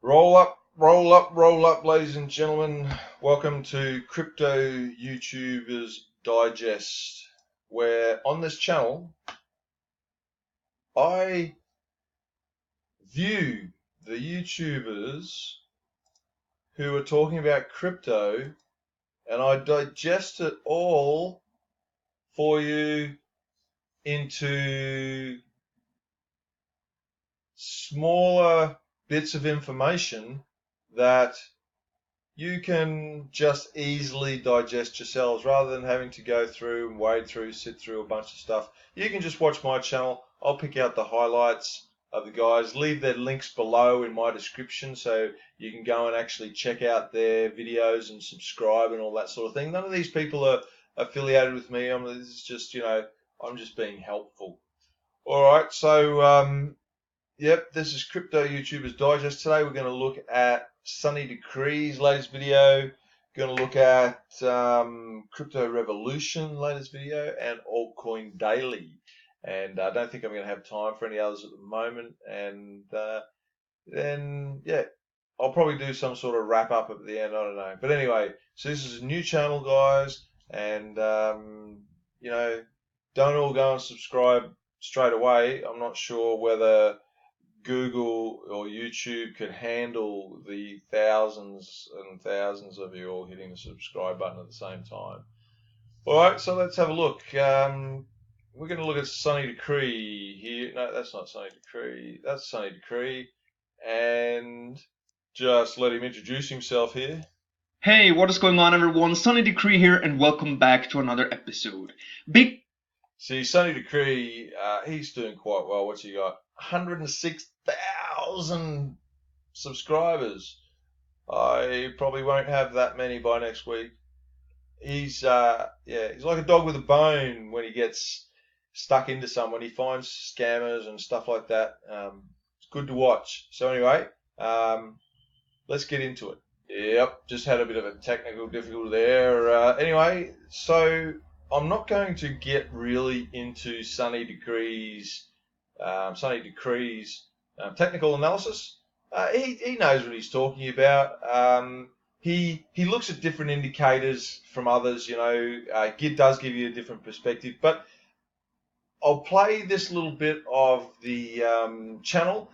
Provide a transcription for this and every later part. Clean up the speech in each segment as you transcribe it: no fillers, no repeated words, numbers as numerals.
Roll up, roll up, roll up, ladies and gentlemen. Welcome to Crypto YouTubers Digest, where on this channel I view the YouTubers who are talking about crypto and I digest it all for you into smaller bits of information that you can just easily digest yourselves rather than having to go through and wade through, sit through a bunch of stuff. You can just watch my channel. I'll pick out the highlights of the guys, leave their links below in my description so you can go and actually check out their videos and subscribe and all that sort of thing. None of these people are affiliated with me. This is just, I'm just being helpful. All right, so yep, this is Crypto YouTubers Digest. Today we're going to look at Sunny Decree's latest video. Going to look at Crypto Revolution latest video and Altcoin Daily. And I don't think I'm going to have time for any others at the moment. And then, yeah, I'll probably do some sort of wrap up at the end. I don't know. But anyway, so this is a new channel, guys. And, don't all go and subscribe straight away. I'm not sure whether Google or YouTube could handle the thousands and thousands of you all hitting the subscribe button at the same time. All right, so let's have a look. We're going to look at Sunny Decree here. No, that's not Sunny Decree. That's Sunny Decree. And just let him introduce himself here. Hey, what is going on, everyone? Sunny Decree here, and welcome back to another episode. See, Sunny Decree, he's doing quite well. What's he got? 106,000 subscribers. I probably won't have that many by next week. He's he's like a dog with a bone when he gets stuck into someone. He finds scammers and stuff like that. It's good to watch. So anyway, let's get into it. Yep, just had a bit of a technical difficulty there. Anyway, so I'm not going to get really into Sunny Decree's technical analysis. He knows what he's talking about. He looks at different indicators from others. Git does give you a different perspective, but I'll play this little bit of the channel,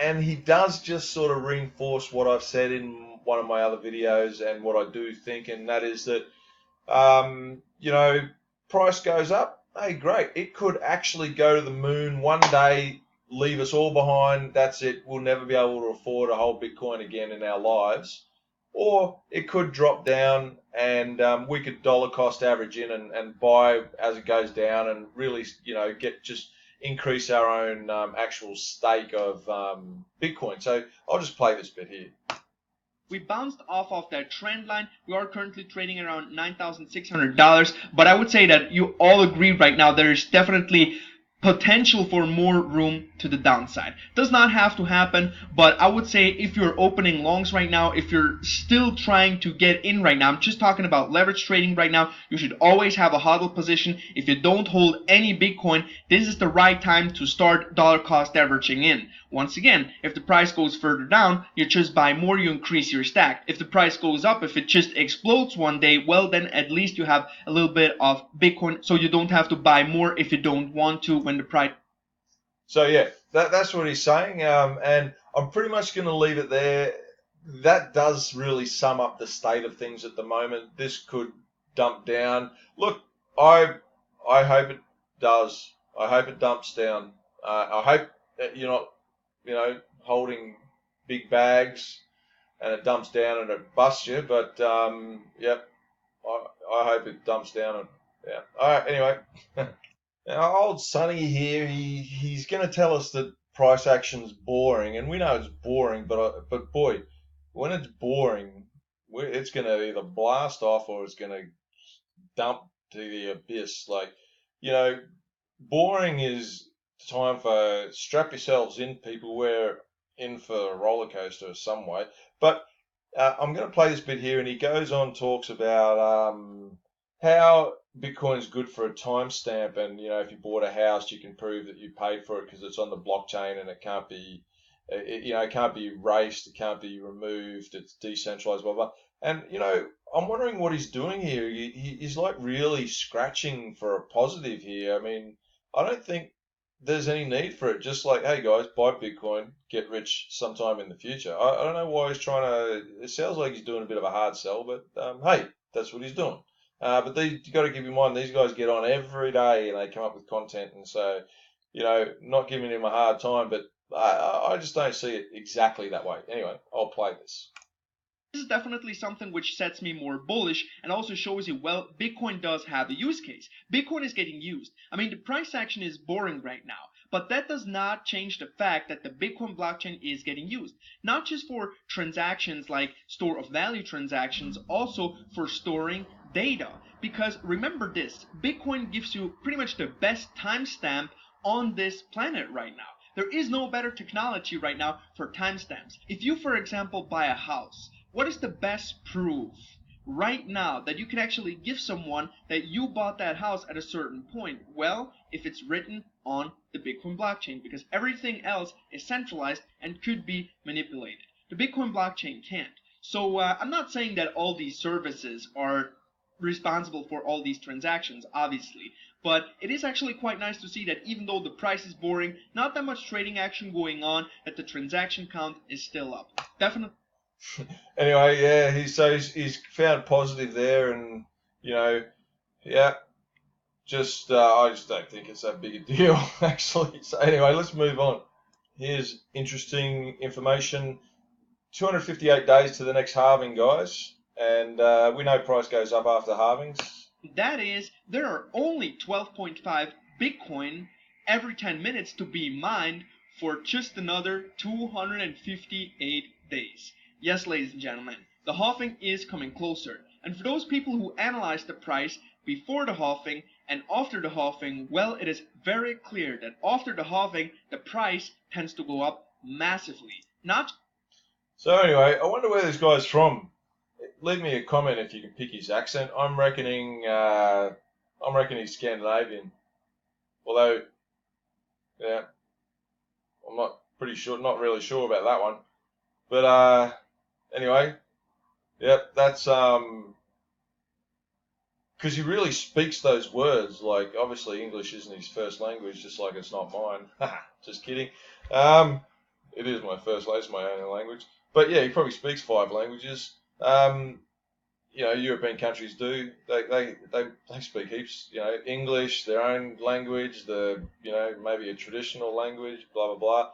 and he does just sort of reinforce what I've said in one of my other videos and what I do think, and that is that price goes up. Hey, great! It could actually go to the moon one day, leave us all behind. That's it. We'll never be able to afford a whole Bitcoin again in our lives. Or it could drop down and we could dollar cost average in and buy as it goes down and really, increase our own actual stake of Bitcoin. So I'll just play this bit here. We bounced off of that trend line. We are currently trading around $9,600, but I would say that you all agree right now there is definitely potential for more room to the downside. Does not have to happen, but I would say if you're opening longs right now, if you're still trying to get in right now, I'm just talking about leverage trading right now, you should always have a hodl position. If you don't hold any Bitcoin, this is the right time to start dollar cost averaging in. Once again, if the price goes further down, you just buy more, you increase your stack. If the price goes up, if it just explodes one day, well then at least you have a little bit of Bitcoin, so you don't have to buy more if you don't want to when the price. So yeah, that's what he's saying, and I'm pretty much going to leave it there. That does really sum up the state of things at the moment. This could dump down. Look, I hope it does. I hope it dumps down. I hope that you're not, holding big bags and it dumps down and it busts you. But yep, I hope it dumps down and yeah. All right. Anyway. Now, old Sonny here, he's going to tell us that price action's boring, and we know it's boring, but boy, when it's boring, it's going to either blast off or it's going to dump to the abyss. Boring is time for strap yourselves in, people. We're in for a roller coaster of some way. But I'm going to play this bit here, and he goes on, talks about how Bitcoin's good for a timestamp, and if you bought a house, you can prove that you paid for it because it's on the blockchain and it it can't be erased, it can't be removed, it's decentralized, blah, blah. And, I'm wondering what he's doing here. He's like really scratching for a positive here. I mean, I don't think there's any need for it. Just like, hey guys, buy Bitcoin, get rich sometime in the future. I don't know why he's trying to. It sounds like he's doing a bit of a hard sell, but hey, that's what he's doing. But you got to keep in mind, these guys get on every day and they come up with content, and so not giving him a hard time, but I just don't see it exactly that way. Anyway, I'll play this. This is definitely something which sets me more bullish and also shows you, well, Bitcoin does have a use case. Bitcoin is getting used. I mean, the price action is boring right now, but that does not change the fact that the Bitcoin blockchain is getting used. Not just for transactions like store of value transactions, also for storing data. Because remember this, Bitcoin gives you pretty much the best timestamp on this planet right now. There is no better technology right now for timestamps. If you, for example, buy a house, what is the best proof right now that you can actually give someone that you bought that house at a certain point? Well, if it's written on the Bitcoin blockchain, because everything else is centralized and could be manipulated. The Bitcoin blockchain can't. So I'm not saying that all these services are responsible for all these transactions, obviously. But it is actually quite nice to see that even though the price is boring, not that much trading action going on, that the transaction count is still up. Definitely. Anyway, yeah, he's found positive there, and yeah, I just don't think it's that big a deal actually. So anyway, let's move on. Here's interesting information. 258 days to the next halving, guys, and we know price goes up after halvings. That is, there are only 12.5 Bitcoin every 10 minutes to be mined for just another 258 days. Yes, ladies and gentlemen, the halving is coming closer. And for those people who analyze the price before the halving and after the halving, well, it is very clear that after the halving, the price tends to go up massively. So anyway, I wonder where this guy's from. Leave me a comment if you can pick his accent. I'm reckoning he's Scandinavian. Although, yeah, I'm not really sure about that one. But anyway, yep, that's because he really speaks those words. Like, obviously English isn't his first language, just like it's not mine. Just kidding. It is my first language, it's my own language. But yeah, he probably speaks 5 languages. European countries do. They speak heaps. English, their own language, maybe a traditional language, blah blah blah.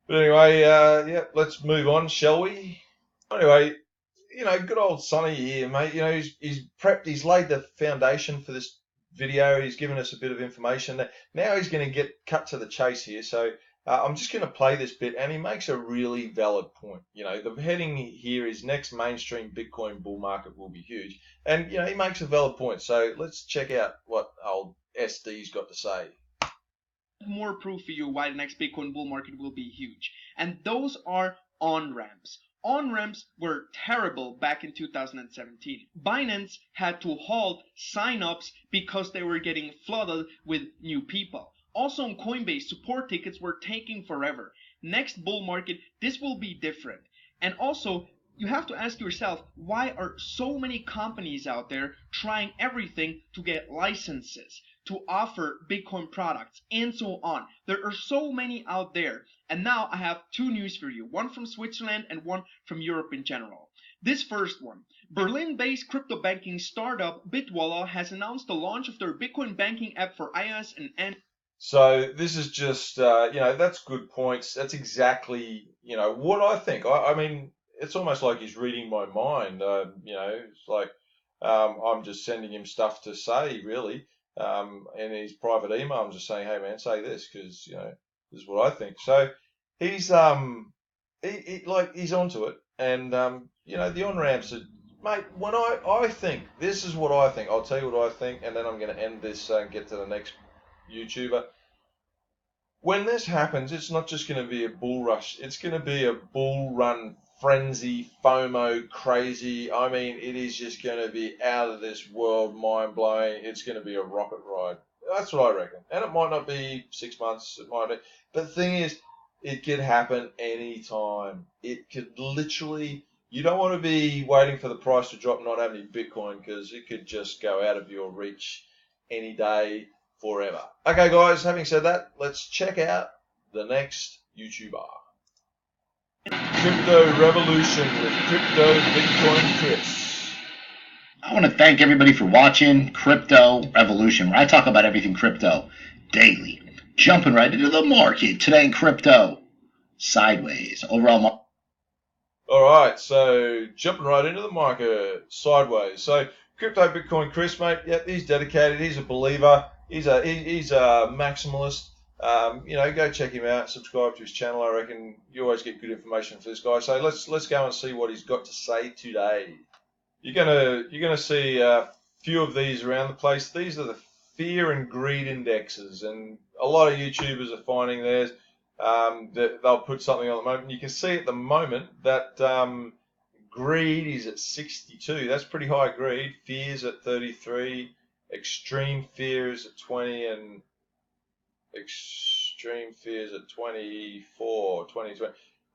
But anyway, yeah, let's move on, shall we? Anyway, good old Sonny here, mate. He's prepped. He's laid the foundation for this video. He's given us a bit of information. Now he's going to get cut to the chase here. So I'm just going to play this bit, and he makes a really valid point. The heading here is next mainstream Bitcoin bull market will be huge, and he makes a valid point. So let's check out what old SD's got to say. More proof for you why the next Bitcoin bull market will be huge, and those are on-ramps. On-ramps were terrible back in 2017. Binance had to halt sign-ups because they were getting flooded with new people. Also on Coinbase, support tickets were taking forever. Next bull market, this will be different. And also, you have to ask yourself, why are so many companies out there trying everything to get licenses, to offer Bitcoin products, and so on? There are so many out there. And now I have 2 news for you, one from Switzerland and one from Europe in general. This first one, Berlin-based crypto banking startup Bitwala has announced the launch of their Bitcoin banking app for iOS and Android. So this is just, that's good points. That's exactly, what I think. I mean, it's almost like he's reading my mind. It's like I'm just sending him stuff to say, really. In his private email, I'm just saying, hey man, say this because this is what I think. So he's he's onto it, and the on ramps are, mate. When I think this is what I think. I'll tell you what I think, and then I'm going to end this and get to the next YouTuber. When this happens, it's not just going to be a bull rush. It's going to be a bull run frenzy, FOMO, crazy. I mean, it is just going to be out of this world, mind blowing. It's going to be a rocket ride. That's what I reckon. And it might not be 6 months. It might be. But the thing is, it could happen anytime. It could literally, you don't want to be waiting for the price to drop, not having any Bitcoin, because it could just go out of your reach any day, forever. Okay, guys, having said that, let's check out the next YouTuber. Crypto Revolution with Crypto Bitcoin Chris. I want to thank everybody for watching Crypto Revolution, where I talk about everything crypto daily. Jumping right into the market today in crypto. Sideways. Overall market. All right, so jumping right into the market, sideways. So Crypto Bitcoin Chris, mate, yep, he's dedicated. He's a believer. He's a maximalist. Go check him out. Subscribe to his channel. I reckon you always get good information for this guy. So let's go and see what he's got to say today. You're gonna see a few of these around the place. These are the fear and greed indexes, and a lot of YouTubers are finding theirs. That they'll put something on the moment. You can see at the moment that greed is at 62. That's pretty high greed. Fear's at 33. Extreme fear is at 20, and extreme fear is at 24, 20.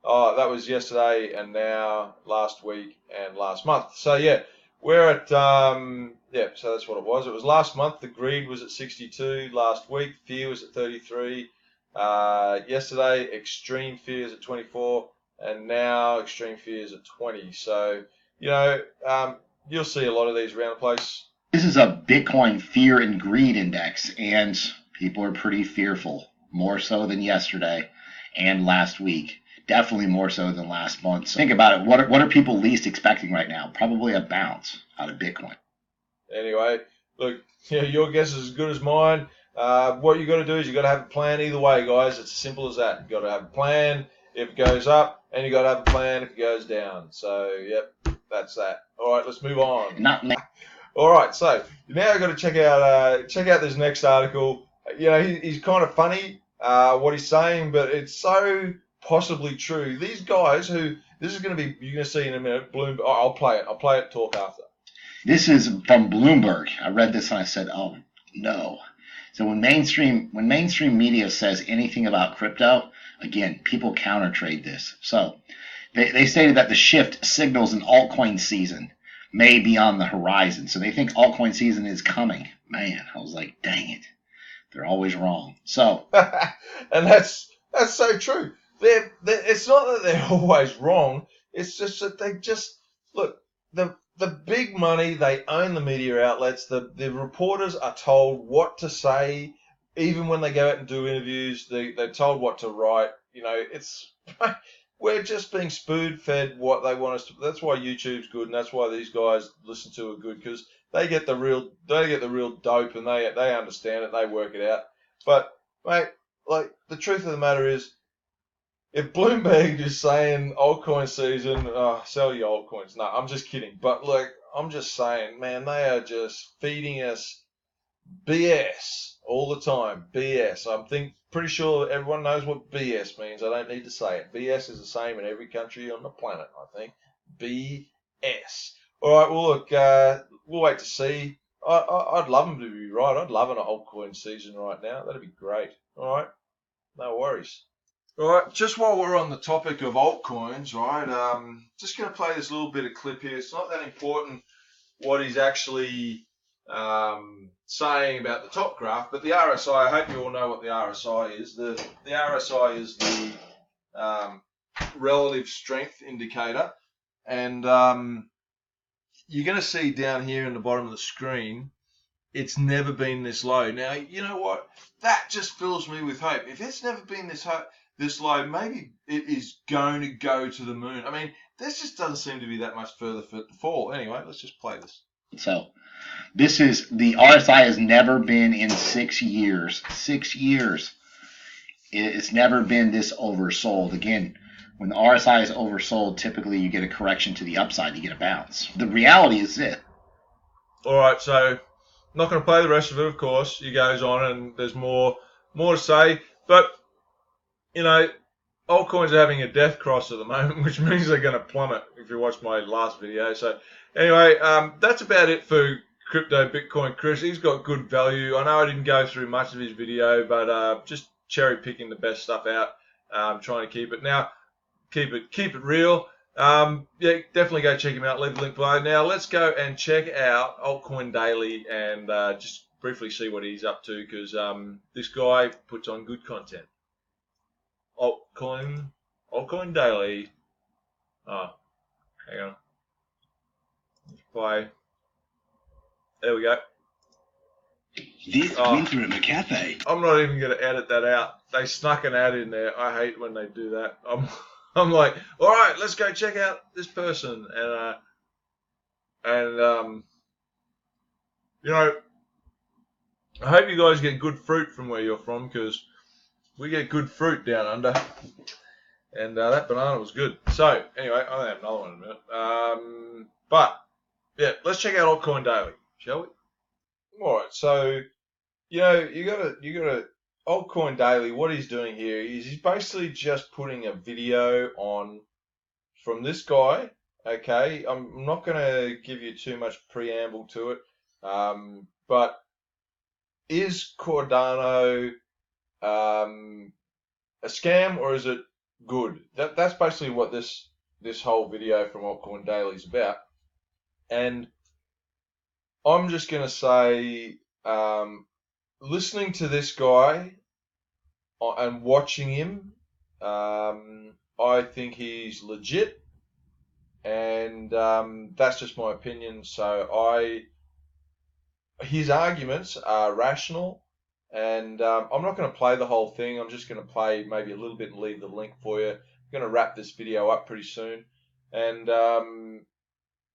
Oh, that was yesterday and now last week and last month. So yeah, we're at so that's what it was. It was last month. The greed was at 62. Last week, fear was at 33. Yesterday, extreme fear is at 24, and now extreme fear is at 20. So you'll see a lot of these around the place. This is a Bitcoin fear and greed index, and people are pretty fearful, more so than yesterday and last week. Definitely more so than last month. So think about it. What are people least expecting right now? Probably a bounce out of Bitcoin. Anyway, look, your guess is as good as mine. What you got to do is you got to have a plan either way, guys. It's as simple as that. You got to have a plan if it goes up, and you got to have a plan if it goes down. So, yep, that's that. All right, let's move on. All right, so now I've got to check out this next article. He's kind of funny what he's saying, but it's so possibly true. These guys this is going to be, you're going to see in a minute, Bloomberg. I'll play it, talk after. This is from Bloomberg. I read this and I said, oh, no. So when mainstream media says anything about crypto, again, people counter trade this. So they stated that the shift signals an altcoin season may be on the horizon. So they think altcoin season is coming. Man, I was like, dang it. They're always wrong. So and that's so true. It's not that they're always wrong. It's just that they just look, the big money, they own the media outlets. The reporters are told what to say. Even when they go out and do interviews, they're told what to write. We're just being spoon-fed what they want us to. That's why YouTube's good, and that's why these guys listen to are good, because they get the real dope, and they understand it, they work it out. But mate, like, the truth of the matter is, if Bloomberg is saying altcoin season, sell your altcoins. No, I'm just kidding. But look, I'm just saying, man, they are just feeding us BS all the time. BS. Pretty sure everyone knows what BS means. I don't need to say it. BS is the same in every country on the planet, I think. BS. All right, well, look, we'll wait to see. I'd love them to be right. I'd love an altcoin season right now. That'd be great. All right, no worries. All right, just while we're on the topic of altcoins, right, just going to play this little bit of clip here. It's not that important what he's actually saying about the top graph, but the RSI, I hope you all know what the RSI is. The RSI is the relative strength indicator, and you're going to see down here in the bottom of the screen, it's never been this low. Now, you know what? That just fills me with hope. If it's never been this low, maybe it is going to go to the moon. I mean, this just doesn't seem to be that much further for it to fall. Anyway, let's just play this. So this is, the RSI has never been in 6 years. 6 years. It's never been this oversold. Again, when the RSI is oversold, typically you get a correction to the upside. You get a bounce. The reality is this. All right, so I'm not going to play the rest of it, of course. He goes on, and there's more to say. But, altcoins are having a death cross at the moment, which means they're going to plummet, if you watched my last video. So anyway, that's about it for Crypto Bitcoin Chris. He's got good value. I know I didn't go through much of his video, but just cherry picking the best stuff out. Trying to keep it real. Yeah, definitely go check him out. Leave the link below. Now let's go and check out Altcoin Daily and just briefly see what he's up to, because this guy puts on good content. Altcoin Daily. Oh, hang on. Let's play. There we go. This winter at McCafe. I'm not even going to edit that out. They snuck an ad in there. I hate when they do that. I'm like, all right, let's go check out this person, and you know, I hope you guys get good fruit from where you're from, because we get good fruit down under, and that banana was good. So anyway, I'll have another one in a minute. But yeah, let's check out Altcoin Daily, shall we? All right, so you gotta Altcoin Daily. What he's doing here is he's basically just putting a video on from this guy. Okay, I'm not gonna give you too much preamble to it, but is Cardano a scam, or is it good? That's basically what this whole video from Altcoin Daily is about, and I'm just gonna say, listening to this guy and watching him, I think he's legit, and that's just my opinion. So his arguments are rational, and I'm not going to play the whole thing. I'm just going to play maybe a little bit and leave the link for you. I'm going to wrap this video up pretty soon, and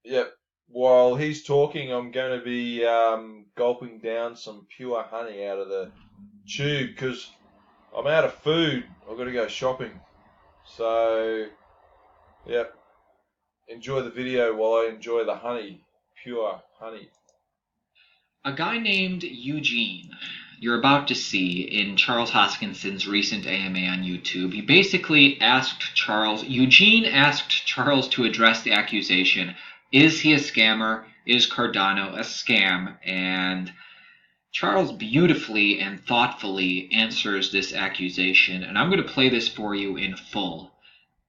yeah, while he's talking, I'm going to be gulping down some pure honey out of the tube, because I'm out of food. I've got to go shopping. So, yeah, enjoy the video while I enjoy the honey, pure honey. A guy named Eugene, you're about to see in Charles Hoskinson's recent AMA on YouTube. He basically Eugene asked Charles to address the accusation. Is he a scammer? Is Cardano a scam? And Charles beautifully and thoughtfully answers this accusation, and I'm going to play this for you in full.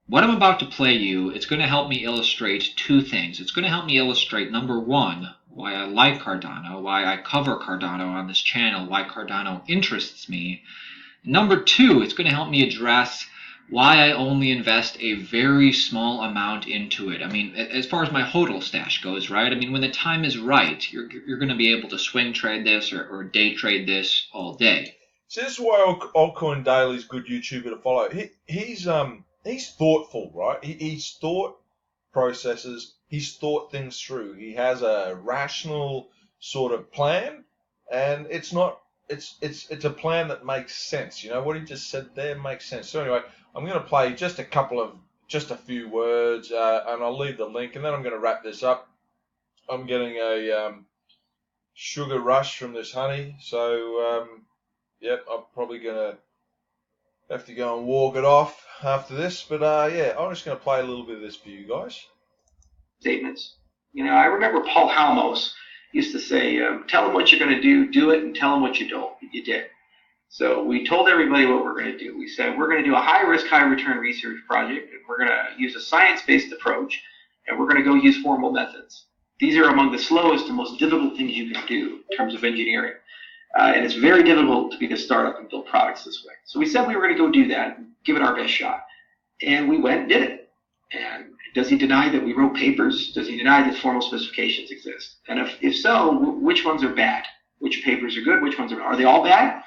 What I'm about to play you, it's going to help me illustrate two things. It's going to help me illustrate, number one, why I like Cardano, why I cover Cardano on this channel, why Cardano interests me. Number two, it's going to help me address why I only invest a very small amount into it. I mean, as far as my HODL stash goes, right? I mean, when the time is right, you're going to be able to swing trade this or day trade this all day. So this is why Altcoin Daily is good YouTuber to follow. He's thoughtful, right? He's thought processes. He's thought things through. He has a rational sort of plan, and it's a plan that makes sense. You know what he just said there makes sense. So anyway, I'm going to play just a few words, and I'll leave the link, and then I'm going to wrap this up. I'm getting a sugar rush from this honey, so yep, I'm probably going to have to go and walk it off after this. But yeah, I'm just going to play a little bit of this for you guys. Statements. You know, I remember Paul Halmos used to say, tell them what you're going to do it, and tell them what you don't. You did. So we told everybody what we're going to do. We said we're going to do a high-risk, high-return research project, and we're going to use a science-based approach, and we're going to go use formal methods. These are among the slowest and most difficult things you can do in terms of engineering. And it's very difficult to be a startup and build products this way. So we said we were going to go do that, and give it our best shot. And we went and did it. And does he deny that we wrote papers? Does he deny that formal specifications exist? And if so, which ones are bad? Which papers are good? Which ones are they all bad?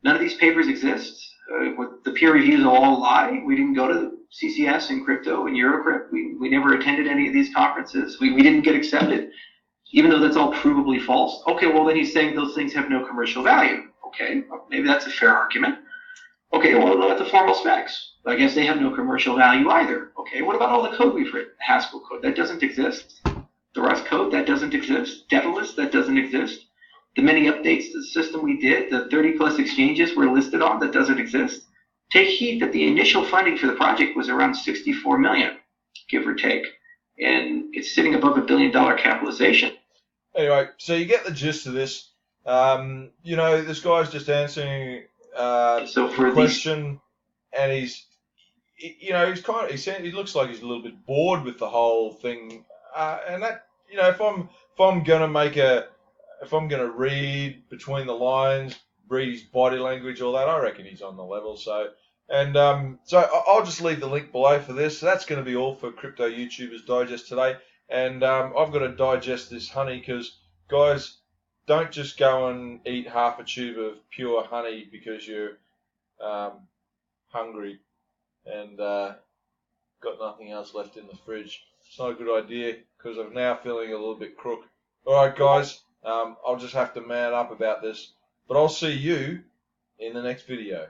None of these papers exist. The peer reviews all lie. We didn't go to CCS and crypto and Eurocrypt. We never attended any of these conferences. We didn't get accepted, even though that's all provably false. Okay, well, then he's saying those things have no commercial value. Okay, well, maybe that's a fair argument. Okay, well, what about the formal specs? I guess they have no commercial value either. Okay, what about all the code we've written? Haskell code, that doesn't exist. The Rust code, that doesn't exist. Daedalus, that doesn't exist. The many updates to the system we did, the 30-plus exchanges we're listed on, that doesn't exist. Take heed that the initial funding for the project was around $64 million, give or take. And it's sitting above $1 billion capitalization. Anyway, so you get the gist of this. You know, this guy's just answering the question, and he's he looks like he's a little bit bored with the whole thing, and that, if I'm gonna read between the lines, read his body language, all that, I reckon he's on the level. So I'll just leave the link below for this. So that's going to be all for Crypto YouTubers Digest today, and I've got to digest this honey because, guys, don't just go and eat half a tube of pure honey because you're hungry and got nothing else left in the fridge. It's not a good idea because I'm now feeling a little bit crook. Alright guys, I'll just have to man up about this, but I'll see you in the next video.